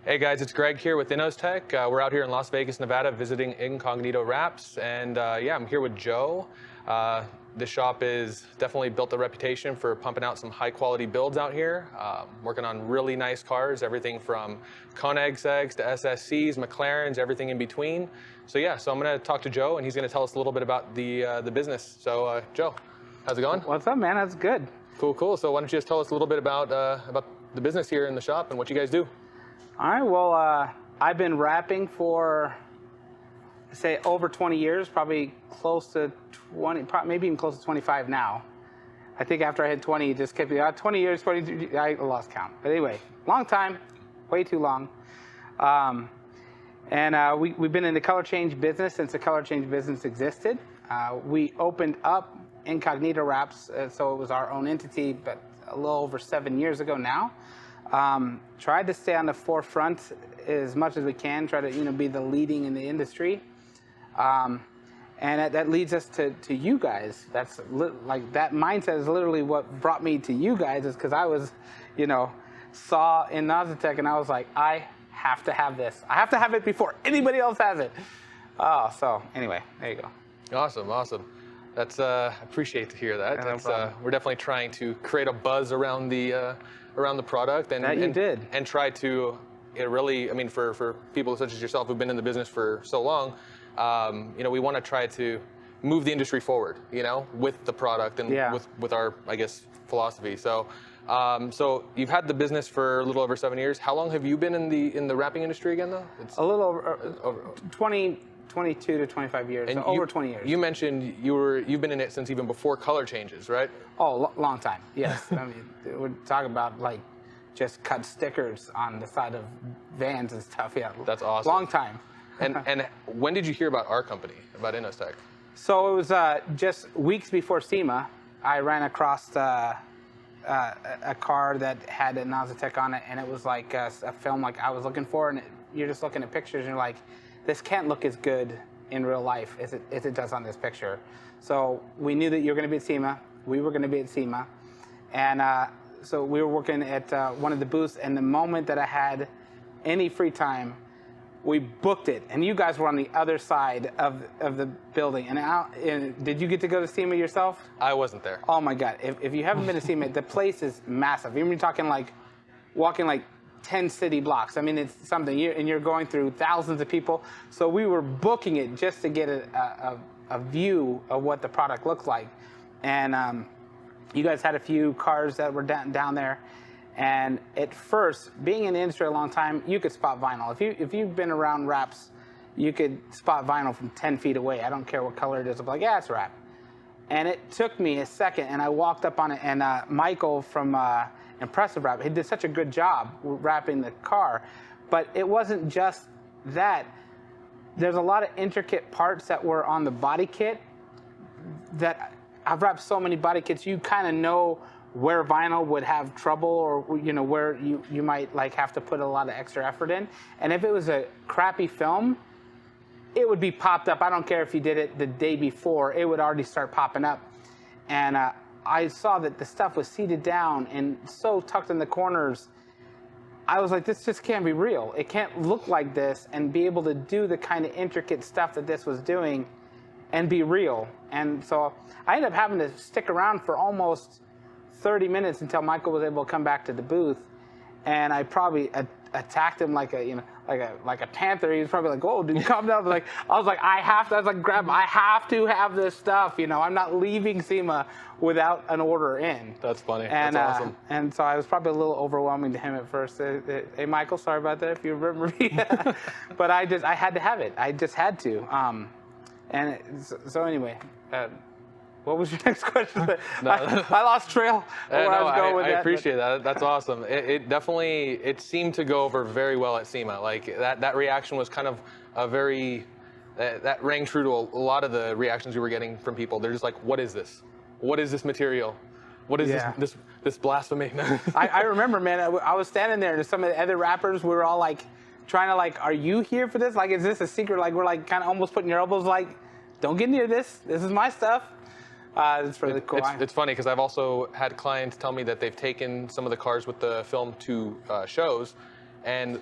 Hey guys, it's Greg here with Inozetek. We're out here in Las Vegas, Nevada, visiting Incognito Wraps, and yeah, I'm here with Joe. This shop is definitely built a reputation for pumping out some high-quality builds out here. Working on really nice cars, everything from Koenigsegg's to SSCs, McLarens, everything in between. So yeah, I'm going to talk to Joe, and he's going to tell us a little bit about the business. So Joe, how's it going? What's up, man? That's good. Cool. So why don't you just tell us a little bit about the business here in the shop and what you guys do? All right, well, I've been wrapping for, say, over 20 years, probably close to 20, maybe even close to 25 now. I think after I hit 20, it just kept me 20 years, 23, I lost count. But anyway, long time, way too long. We've been in the color change business since the color change business existed. We opened up Incognito Wraps, so it was our own entity, but a little over 7 years ago now. Tried to stay on the forefront as much as we can, try to be the leading in the industry. And that leads us to you guys. That's like that mindset is literally what brought me to you guys, is because I was, saw Inozetek and I was like, I have to have this. I have to have it before anybody else has it. So anyway, there you go. Awesome. That's appreciate to hear that. Yeah, we're definitely trying to create a buzz around the product and try to really, I mean, for people such as yourself who've been in the business for so long, we want to try to move the industry forward, with the product and with our, I guess, philosophy. So you've had the business for a little over 7 years. How long have you been in the wrapping industry again, though? It's a little over 22 to 25 years, and so over 20 years. You mentioned you've been in it since even before color changes, right? Oh, long time, yes. I mean, we're talking about like just cut stickers on the side of vans and stuff. Yeah, that's awesome. Long time. And when did you hear about our company, about Inozetek? So it was just weeks before SEMA. I ran across a car that had a Inozetek on it, and it was like a film like I was looking for, and you're just looking at pictures and you're like, this can't look as good in real life as it does on this picture. So we knew that you were going to be at SEMA. We were going to be at SEMA. And so we were working at one of the booths, and the moment that I had any free time, we booked it. And you guys were on the other side of the building. And did you get to go to SEMA yourself? I wasn't there. Oh my God. If you haven't been to SEMA, the place is massive. You're talking like walking like 10 city blocks. I mean, it's something, and you're going through thousands of people. So we were booking it just to get a view of what the product looked like. And you guys had a few cars that were down there. And at first, being in the industry a long time, you could spot vinyl. If you've been around wraps, you could spot vinyl from 10 feet away. I don't care what color it is. I'm like, yeah, it's a wrap. And it took me a second, and I walked up on it, and Michael from Impressive Wrap, he did such a good job wrapping the car. But it wasn't just that. There's a lot of intricate parts that were on the body kit that I've wrapped so many body kits, you kind of know where vinyl would have trouble, or where you might like have to put a lot of extra effort in. And if it was a crappy film, it would be popped up. I don't care if you did it the day before, it would already start popping up. And I saw that the stuff was seated down and so tucked in the corners. I was like, this just can't be real. It can't look like this and be able to do the kind of intricate stuff that this was doing and be real. And so I ended up having to stick around for almost 30 minutes until Michael was able to come back to the booth. And I probably attacked him like a panther. He was probably like, "Oh, dude, calm down." I was like, I have to have this stuff. I'm not leaving SEMA without an order in. That's funny. And, that's awesome. And so I was probably a little overwhelming to him at first. Hey, Michael, sorry about that if you remember me. But I had to have it. I just had to. So anyway. What was your next question? I lost trail. I appreciate that. That's awesome. It definitely seemed to go over very well at SEMA. Like that reaction was kind of that rang true to a lot of the reactions we were getting from people. They're just like, what is this? What is this material? What is this blasphemy? I remember, man. I was standing there, and some of the other rappers, we were all like trying to like, are you here for this? Like, is this a secret? Like, we're like kind of almost putting your elbows like, don't get near this. This is my stuff. It's really cool. It's funny because I've also had clients tell me that they've taken some of the cars with the film to shows, and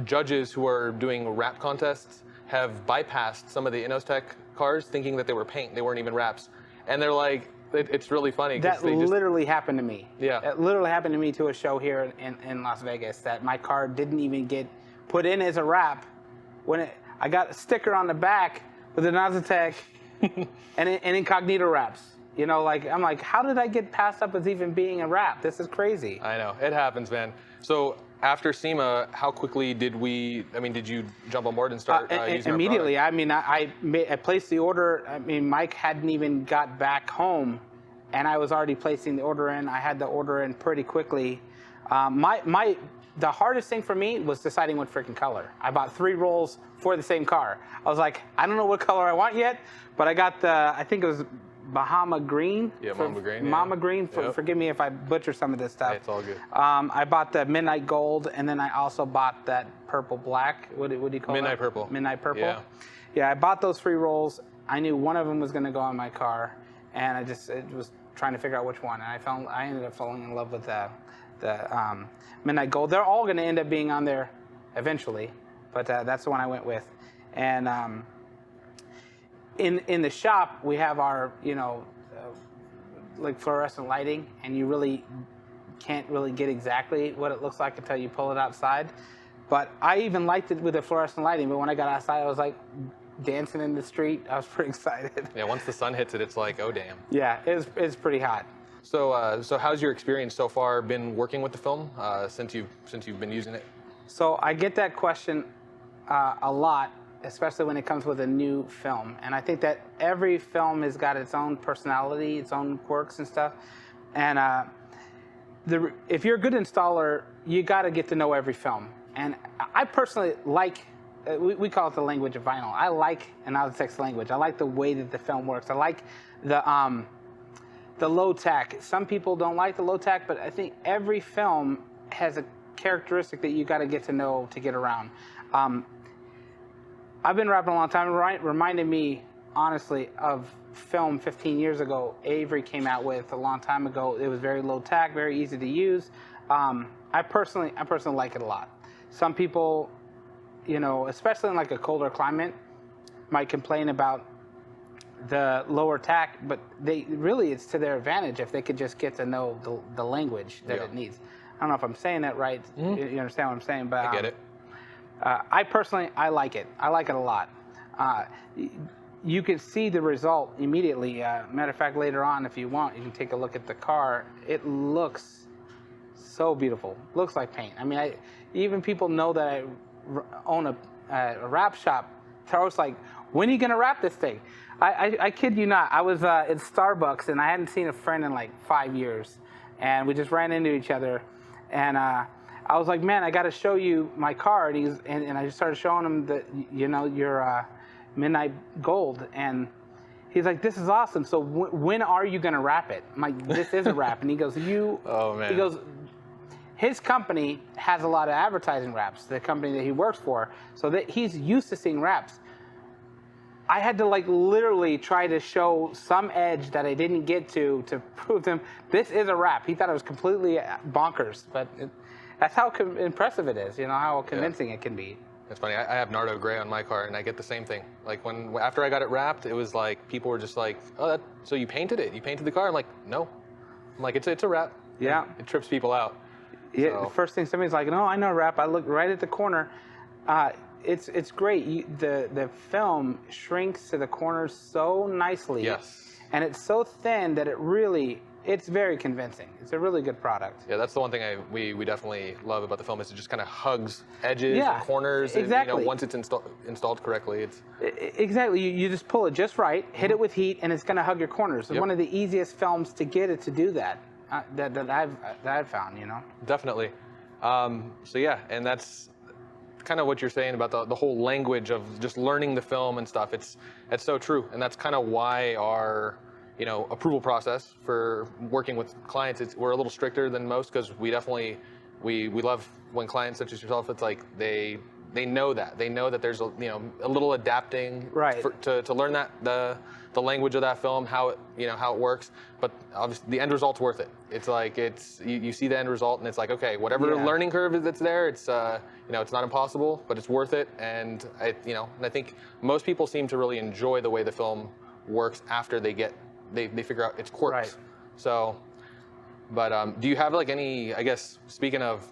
judges who are doing wrap contests have bypassed some of the Inozetek cars, thinking that they were paint. They weren't even wraps, and they're like, it's really funny. That literally happened to me. Yeah. It literally happened to me to a show here in Las Vegas, that my car didn't even get put in as a wrap. I got a sticker on the back with the Inozetek and Incognito Wraps. You know, like, I'm like, how did I get passed up as even being a wrap? This is crazy. I know, it happens, man. So after SEMA, how quickly did you jump on board and start using immediately? our I mean, I placed the order. I mean, Mike hadn't even got back home, and I was already placing the order in. I had the order in pretty quickly. The hardest thing for me was deciding what freaking color. I bought 3 rolls for the same car. I was like, I don't know what color I want yet, but I got I think it was Bahama Green. Yeah, Mama Green. Mama Green. Yep. Forgive me if I butcher some of this stuff. Hey, it's all good. I bought the Midnight Gold, and then I also bought that Purple Black. What do you call it? Midnight Purple. Midnight Purple. Yeah. Yeah, I bought those 3 rolls. I knew one of them was going to go on my car, and it was trying to figure out which one. And I ended up falling in love with the Midnight Gold. They're all going to end up being on there eventually, but that's the one I went with. And in the shop, we have our, like fluorescent lighting, and you really can't really get exactly what it looks like until you pull it outside. But I even liked it with the fluorescent lighting, but when I got outside, I was like dancing in the street. I was pretty excited. Yeah, once the sun hits it, it's like, oh damn. Yeah, it's pretty hot. So how's your experience so far been working with the film since you've been using it? So I get that question a lot, especially when it comes with a new film. And I think that every film has got its own personality, its own quirks and stuff. And if you're a good installer, you got to get to know every film. And I personally like, we call it the language of vinyl. I like Inozetek's language. I like the way that the film works. I like the low tack. Some people don't like the low tack, but I think every film has a characteristic that you got to get to know to get around. I've been rapping a long time. Reminded me, honestly, of film 15 years ago. Avery came out with a long time ago. It was very low tack, very easy to use. I personally like it a lot. Some people, especially in like a colder climate, might complain about the lower tack, but it's to their advantage if they could just get to know the language that it needs. I don't know if I'm saying that right. You understand what I'm saying? But I get it. I like it. I like it a lot. You can see the result immediately. Matter of fact, later on, if you want, you can take a look at the car. It looks so beautiful. Looks like paint. I mean, even people know that I own a wrap shop. They're always like, when are you going to wrap this thing? I kid you not. I was at Starbucks, and I hadn't seen a friend in like 5 years. And we just ran into each other. And I was like, man, I got to show you my car. And I just started showing him your Midnight Gold. And he's like, this is awesome. So when are you going to wrap it? I'm like, this is a wrap. And he goes, oh, man. He goes, his company has a lot of advertising wraps, the company that he works for. So that he's used to seeing wraps. I had to like literally try to show some edge that I didn't get to prove to him this is a wrap. He thought it was completely bonkers, but that's how impressive it is. How convincing it can be. It's funny. I have Nardo Gray on my car, and I get the same thing. Like after I got it wrapped, it was like people were just like, "Oh, so you painted it? You painted the car?" I'm like, "No." I'm like, "It's a wrap." Yeah. It trips people out. Yeah. So. The first thing somebody's like, "No, I know a wrap." I look right at the corner. It's great. The film shrinks to the corners so nicely. Yes. And it's so thin that it's very convincing. It's a really good product. Yeah, that's the one thing we definitely love about the film is it just kind of hugs edges and corners. Exactly. And, once it's installed correctly, it's exactly. You just pull it just right, hit it with heat, and it's going to hug your corners. It's one of the easiest films to get it to do that. That I've found. Definitely. So yeah, and that's kind of what you're saying about the whole language of just learning the film and stuff. It's so true, and that's kind of why our approval process for working with clients, we're a little stricter than most because we love when clients such as yourself, it's like they they know that there's a little adapting Right. to learn that the language of that film, how it works. But obviously the end result's worth it. It's like you see the end result and it's like, okay, whatever Yeah. learning curve that's there, it's it's not impossible, but it's worth it. And I think most people seem to really enjoy the way the film works after they figure out its quirks. Right. So, but do you have like any, I guess, speaking of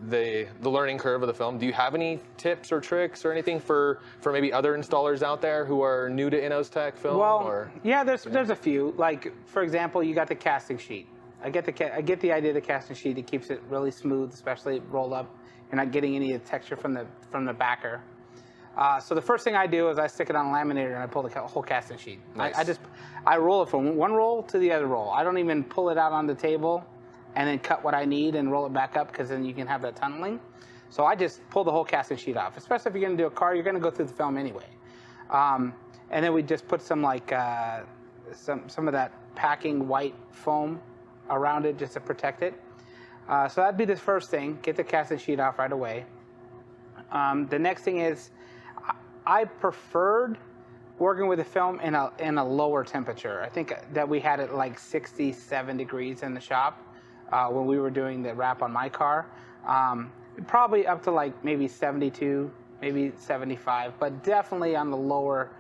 the learning curve of the film, do you have any tips or tricks or anything for maybe other installers out there who are new to Inozetek film? Well, yeah, there's a few. Like, for example, you got the casting sheet. I get the idea of the casting sheet. It keeps it really smooth, especially roll up. You're not getting any of the texture from the backer. So the first thing I do is I stick it on a laminator and I pull the whole casting sheet. Nice. I roll it from one roll to the other roll. I don't even pull it out on the table and then cut what I need and roll it back up, because then you can have that tunneling. So I just pull the whole casting sheet off. Especially if you're going to do a car, you're going to go through the film anyway. And then we just put some some of that packing white foam around it just to protect it. So that'd be the first thing. Get the casting sheet off right away. The next thing is, I preferred working with the film in a lower temperature. I think that we had it like 67 degrees in the shop when we were doing the wrap on my car. Probably up to like maybe 72, maybe 75, but definitely on the lower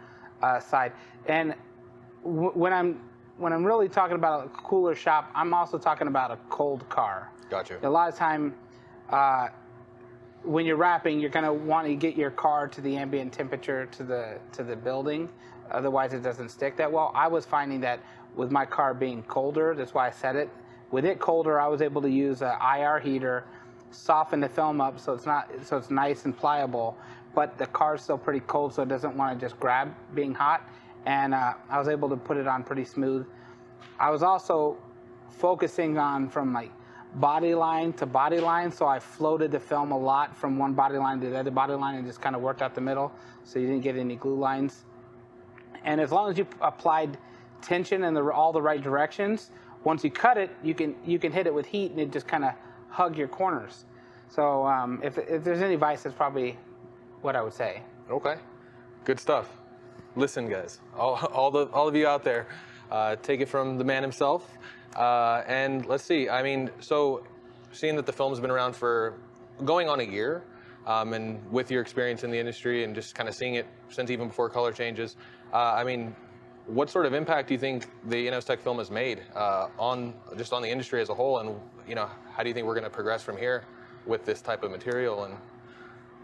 side. And when I'm really talking about a cooler shop, I'm also talking about a cold car. Gotcha. A lot of time, when you're wrapping, you're gonna want to get your car to the ambient temperature to the building. Otherwise, it doesn't stick that well. I was finding that with my car being colder, that's why I said it. With it colder, I was able to use an IR heater, soften the film up so it's nice and pliable, but the car's still pretty cold, so it doesn't want to just grab being hot. And I was able to put it on pretty smooth. I was also focusing on from like body line to body line, so I floated the film a lot from one body line to the other body line and just kind of worked out the middle, so you didn't get any glue lines. And as long as you applied tension in all the right directions, once you cut it, you can hit it with heat and it just kind of hug your corners. So if there's any advice, that's probably what I would say. Okay, good stuff. Listen, guys, all of you out there, take it from the man himself. And let's see. I mean, so seeing that the film's been around for going on a year, and with your experience in the industry and just kind of seeing it since even before color changes, I mean, what sort of impact do you think the Inozetek film has made on the industry as a whole? And how do you think we're going to progress from here with this type of material? And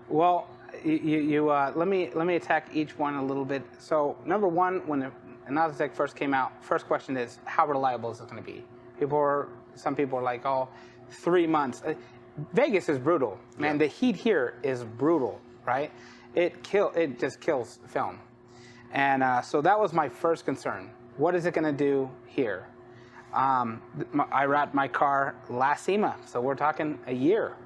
well, let me attack each one a little bit. So number one, when the Inozetek first came out, first question is, how reliable is it going to be? Some people are like, oh, 3 months. Vegas is brutal, man. Yeah. The heat here is brutal, right? It just kills film. And so that was my first concern. What is it going to do here? I wrapped my car last SEMA, so we're talking a year.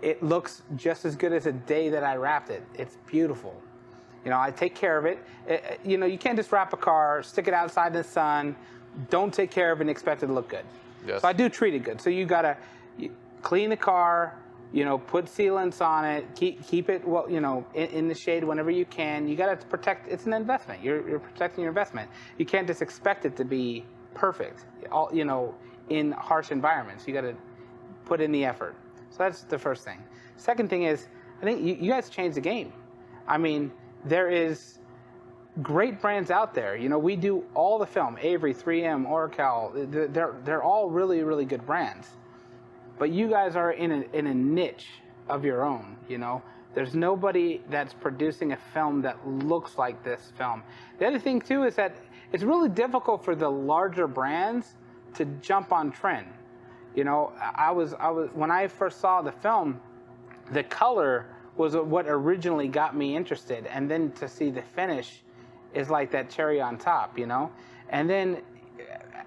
It looks just as good as the day that I wrapped it. It's beautiful. I take care of it. You can't just wrap a car, stick it outside in the sun, don't take care of it and expect it to look good. Yes. So I do treat it good. So you gotta clean the car, put sealants on it, keep it well, in the shade whenever you can. You gotta protect. It's an investment. You're protecting your investment. You can't just expect it to be perfect. In harsh environments, you gotta put in the effort. So that's the first thing. Second thing is, I think you guys changed the game. I mean, there is great brands out there. We do all the film, Avery, 3M, Oracal. They're all really, really good brands. But you guys are in a niche of your own. There's nobody that's producing a film that looks like this film. The other thing too is that it's really difficult for the larger brands to jump on trend. I was when I first saw the film, the color was what originally got me interested, and then to see the finish is like that cherry on top, and then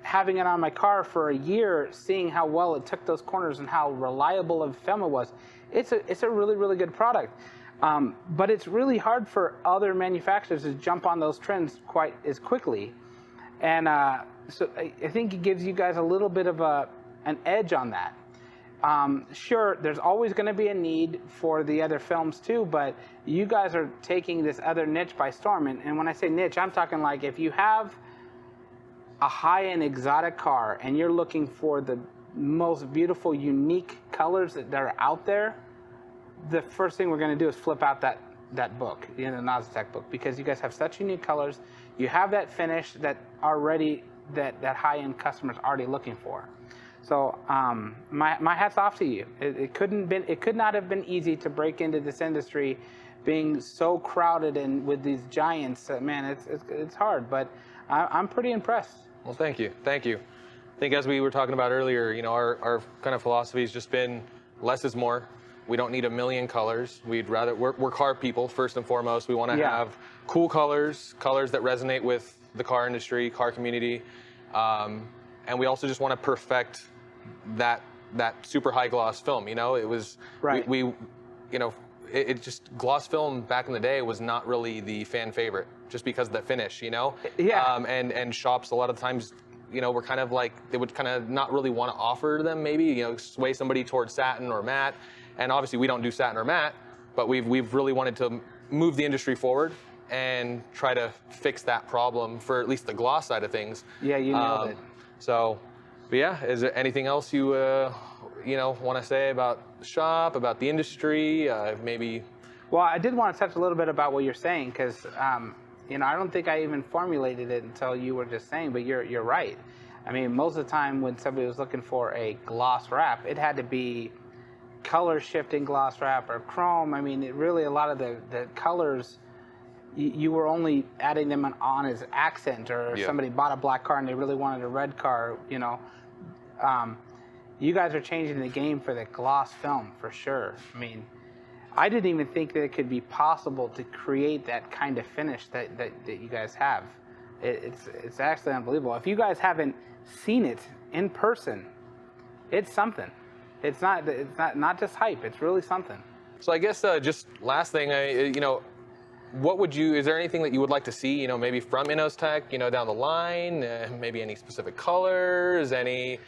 having it on my car for a year, seeing how well it took those corners and how reliable of a film it was, it's a really, really good product. But it's really hard for other manufacturers to jump on those trends quite as quickly, and so I think it gives you guys a little bit of an edge on that. Sure, there's always going to be a need for the other films too, but you guys are taking this other niche by storm. And when I say niche, I'm talking like if you have a high-end exotic car and you're looking for the most beautiful, unique colors that are out there, the first thing we're going to do is flip out that book, the Inozetek book, because you guys have such unique colors. You have that finish that that high-end customer's already looking for. So my hat's off to you. It could not have been easy to break into this industry, being so crowded and with these giants. Man, it's hard, but I'm pretty impressed. Well, thank you. I think as we were talking about earlier, our kind of philosophy has just been less is more. We don't need a million colors. We'd rather, we're car people first and foremost. We want to have cool colors that resonate with the car industry, car community. And we also just want to perfect that super high gloss film. It was, right. It just, gloss film back in the day was not really the fan favorite just because of the finish, Yeah. And shops a lot of times, were kind of like, they would kind of not really want to offer them maybe, sway somebody towards satin or matte. And obviously we don't do satin or matte, but we've really wanted to move the industry forward and try to fix that problem for at least the gloss side of things. Yeah, you nailed it. So, but yeah, is there anything else you want to say about the shop, about the industry, maybe? Well, I did want to touch a little bit about what you're saying, because I don't think I even formulated it until you were just saying, but you're right. I mean, most of the time when somebody was looking for a gloss wrap, it had to be color shifting gloss wrap or chrome. I mean, it really, a lot of the colors, you were only adding them on as accent, or somebody bought a black car and they really wanted a red car, you guys are changing the game for the gloss film for sure. I mean, I didn't even think that it could be possible to create that kind of finish that you guys have. It's actually unbelievable. If you guys haven't seen it in person, it's something. It's not just hype. It's really something. So I guess just last thing, what would you? Is there anything that you would like to see? Maybe from Inozetek, down the line. Maybe any specific colors, any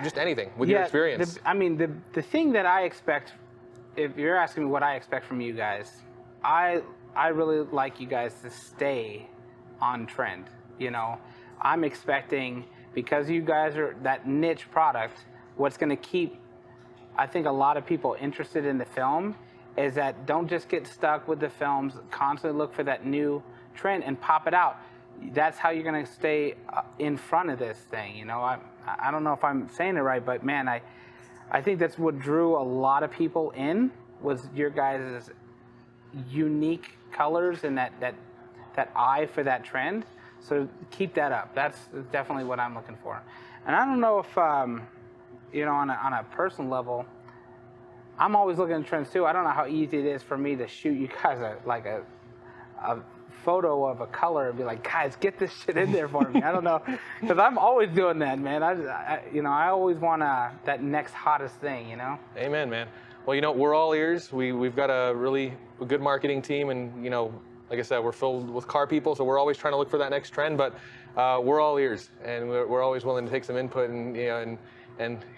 just anything with your experience. The thing that I expect, if you're asking me what I expect from you guys, I really like you guys to stay on trend. I'm expecting, because you guys are that niche product, what's going to keep, I think, a lot of people interested in the film is that don't just get stuck with the films, constantly look for that new trend and pop it out. That's how you're going to stay in front of this thing. I don't know if I'm saying it right, but man, I think that's what drew a lot of people in, was your guys' unique colors and that eye for that trend. So keep that up. That's definitely what I'm looking for. And I don't know if, on a personal level, I'm always looking at trends too. I don't know how easy it is for me to shoot you guys a photo of a color and be like, guys, get this shit in there for me. I don't know, because I'm always doing that, man. I always want that next hottest thing, Amen, man. Well, we're all ears. We've got a really good marketing team, and like I said, we're filled with car people, so we're always trying to look for that next trend. But we're all ears, and we're always willing to take some input and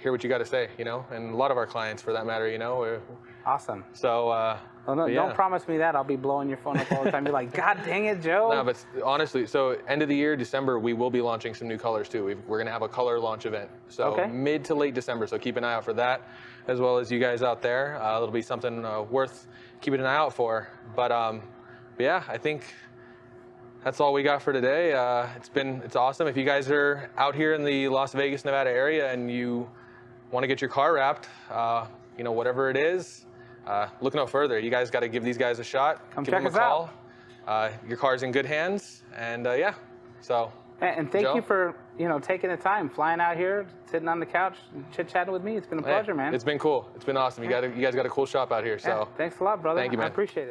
hear what you got to say, and a lot of our clients, for that matter, Awesome. So. Don't promise me that. I'll be blowing your phone up all the time. Be like, God dang it, Joe. No, but honestly, so end of the year, December, we will be launching some new colors too. We're going to have a color launch event. So mid to late December. So keep an eye out for that, as well as you guys out there. It'll be something worth keeping an eye out for. But yeah, I think that's all we got for today. It's awesome. If you guys are out here in the Las Vegas, Nevada area and you want to get your car wrapped, whatever it is, look no further. You guys got to give these guys a shot. Come give check them a call. Your car's in good hands, and so. And thank Joe? you for taking the time, flying out here, sitting on the couch, chit chatting with me. It's been a pleasure, man. It's been cool. It's been awesome. You guys got a cool shop out here. So thanks a lot, brother. Thank you, man. I appreciate it.